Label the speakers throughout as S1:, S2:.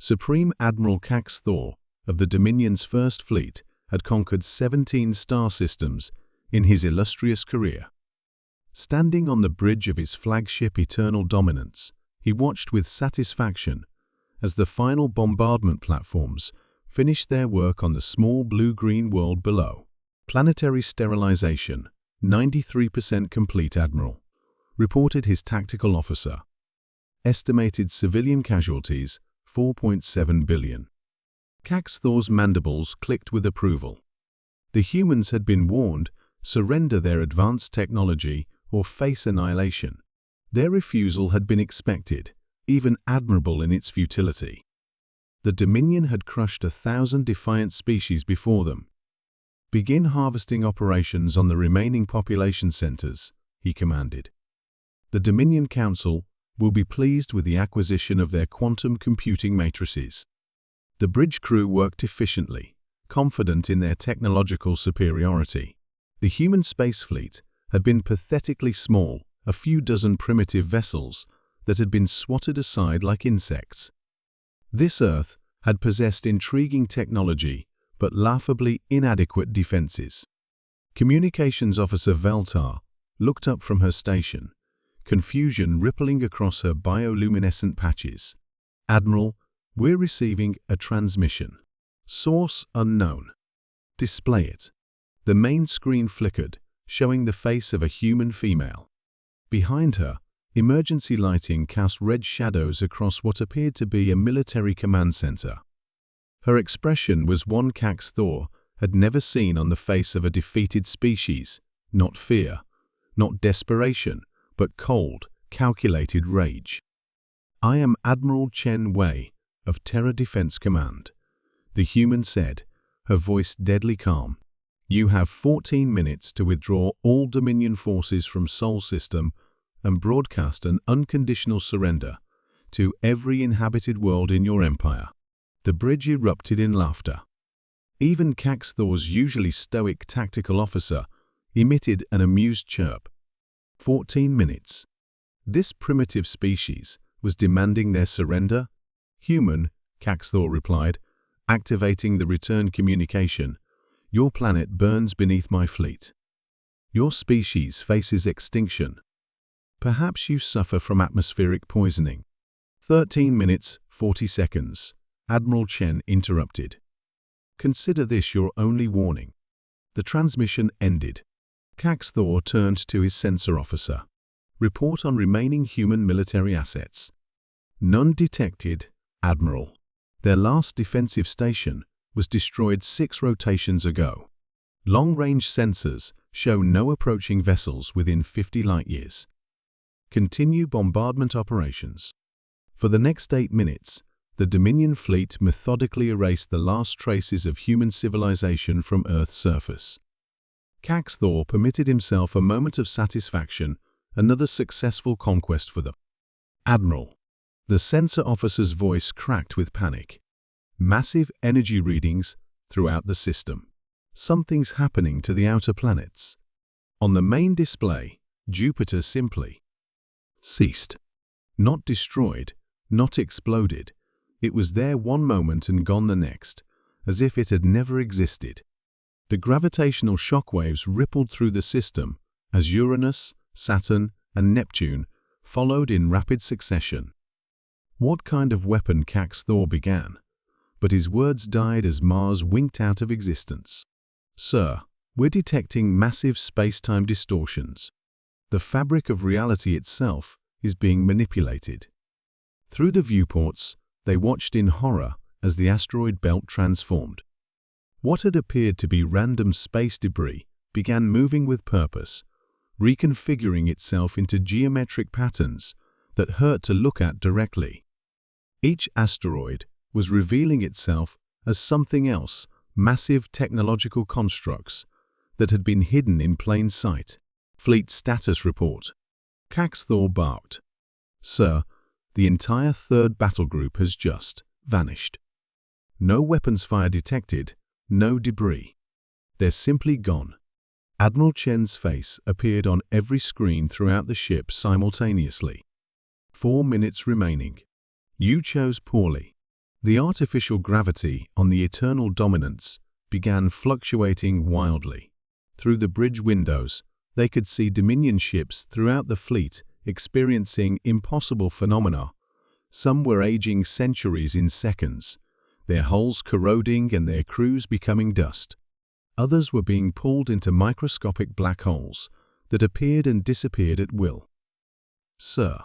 S1: Supreme Admiral Cax Thor of the Dominion's First Fleet had conquered 17 star systems in his illustrious career. Standing on the bridge of his flagship Eternal Dominance, he watched with satisfaction as the final bombardment platforms finished their work on the small blue-green world below. Planetary sterilization, 93% complete, Admiral, reported his tactical officer. Estimated civilian casualties, 4.7 billion. Cax Thor's mandibles clicked with approval. The humans had been warned, surrender their advanced technology or face annihilation. Their refusal had been expected, even admirable in its futility. The Dominion had crushed 1,000 defiant species before them. Begin harvesting operations on the remaining population centers, he commanded. The Dominion Council will be pleased with the acquisition of their quantum computing matrices. The bridge crew worked efficiently, confident in their technological superiority. The human space fleet had been pathetically small, a few dozen primitive vessels that had been swatted aside like insects. This Earth had possessed intriguing technology, but laughably inadequate defenses. Communications Officer Veltar looked up from her station, confusion rippling across her bioluminescent patches. Admiral, we're receiving a transmission. Source unknown. Display it. The main screen flickered, showing the face of a human female. Behind her, emergency lighting cast red shadows across what appeared to be a military command center. Her expression was one Cax Thor had never seen on the face of a defeated species, not fear, not desperation, but cold, calculated rage. I am Admiral Chen Wei of Terra Defense Command, the human said, her voice deadly calm. You have 14 minutes to withdraw all Dominion forces from Sol System and broadcast an unconditional surrender to every inhabited world in your empire. The bridge erupted in laughter. Even Cax Thor's usually stoic tactical officer emitted an amused chirp. 14 minutes. This primitive species was demanding their surrender? Human, Cax Thor replied, activating the return communication. Your planet burns beneath my fleet. Your species faces extinction. Perhaps you suffer from atmospheric poisoning. 13 minutes, 40 seconds. Admiral Chen interrupted. Consider this your only warning. The transmission ended. Cax Thor turned to his sensor officer. Report on remaining human military assets. None detected, Admiral. Their last defensive station was destroyed 6 rotations ago. Long-range sensors show no approaching vessels within 50 light-years. Continue bombardment operations. For the next 8 minutes, the Dominion fleet methodically erased the last traces of human civilization from Earth's surface. Cax Thor permitted himself a moment of satisfaction, another successful conquest for them. Admiral. The sensor officer's voice cracked with panic. Massive energy readings throughout the system. Something's happening to the outer planets. On the main display, Jupiter simply ceased. Not destroyed, not exploded. It was there one moment and gone the next, as if it had never existed. The gravitational shockwaves rippled through the system as Uranus, Saturn, and Neptune followed in rapid succession. What kind of weapon, Cax Thor began, but his words died as Mars winked out of existence. Sir, we're detecting massive space-time distortions. The fabric of reality itself is being manipulated. Through the viewports, they watched in horror as the asteroid belt transformed. What had appeared to be random space debris began moving with purpose, reconfiguring itself into geometric patterns that hurt to look at directly. Each asteroid was revealing itself as something else, massive technological constructs that had been hidden in plain sight. Fleet status report. Cax Thor barked. Sir, the entire 3rd battle group has just vanished. No weapons fire detected, no debris. They're simply gone. Admiral Chen's face appeared on every screen throughout the ship simultaneously. 4 minutes remaining. You chose poorly. The artificial gravity on the Eternal Dominance began fluctuating wildly. Through the bridge windows, they could see Dominion ships throughout the fleet experiencing impossible phenomena. Some were aging centuries in seconds, their hulls corroding and their crews becoming dust. Others were being pulled into microscopic black holes that appeared and disappeared at will. "Sir,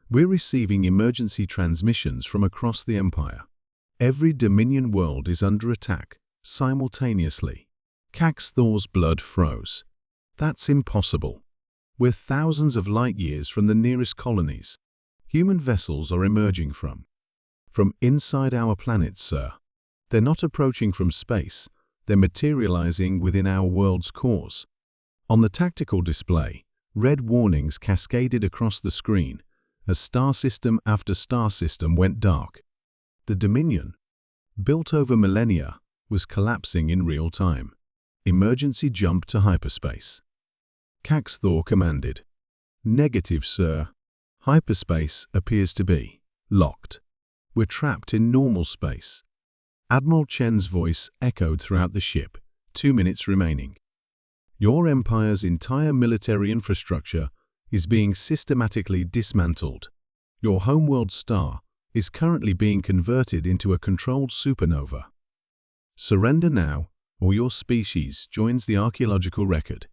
S1: we're receiving emergency transmissions from across the Empire. Every Dominion world is under attack, simultaneously." Caxthor's blood froze. "That's impossible. We're thousands of light years from the nearest colonies. Human vessels are emerging from inside our planet, sir. They're not approaching from space, they're materializing within our world's cores." On the tactical display, red warnings cascaded across the screen as star system after star system went dark. The Dominion, built over millennia, was collapsing in real time. Emergency jump to hyperspace. Caxthor commanded. "Negative, sir. Hyperspace appears to be locked. We're trapped in normal space." Admiral Chen's voice echoed throughout the ship. 2 minutes remaining. "Your Empire's entire military infrastructure is being systematically dismantled. Your homeworld star is currently being converted into a controlled supernova. Surrender now, or your species joins the archaeological record."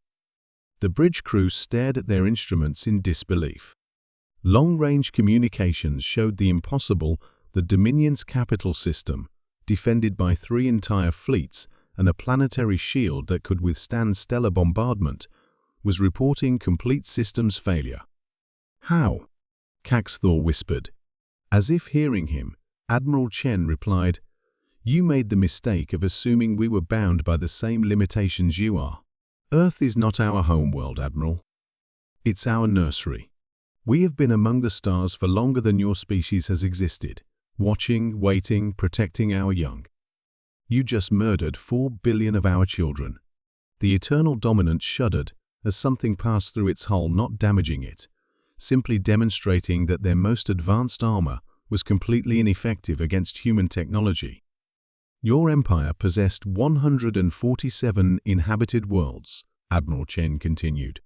S1: The bridge crew stared at their instruments in disbelief. Long-range communications showed the impossible. The Dominion's capital system, defended by 3 entire fleets and a planetary shield that could withstand stellar bombardment, was reporting complete systems failure. "How?" Caxthor whispered. As if hearing him, Admiral Chen replied, "You made the mistake of assuming we were bound by the same limitations you are. Earth is not our homeworld, Admiral. It's our nursery. We have been among the stars for longer than your species has existed, watching, waiting, protecting our young. You just murdered 4 billion of our children." The Eternal Dominance shuddered as something passed through its hull, not damaging it, simply demonstrating that their most advanced armor was completely ineffective against human technology. "Your Empire possessed 147 inhabited worlds," Admiral Chen continued.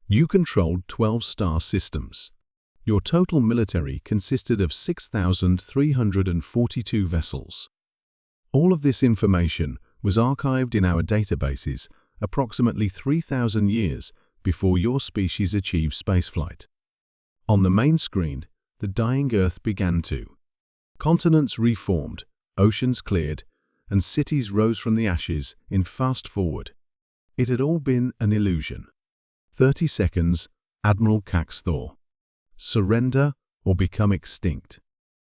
S1: "You controlled 12 star systems. Your total military consisted of 6,342 vessels. All of this information was archived in our databases approximately 3,000 years before your species achieved spaceflight." On the main screen, the dying Earth began to. Continents reformed, oceans cleared, and cities rose from the ashes in fast forward. It had all been an illusion. 30 seconds, Admiral Caxthor. "Surrender or become extinct."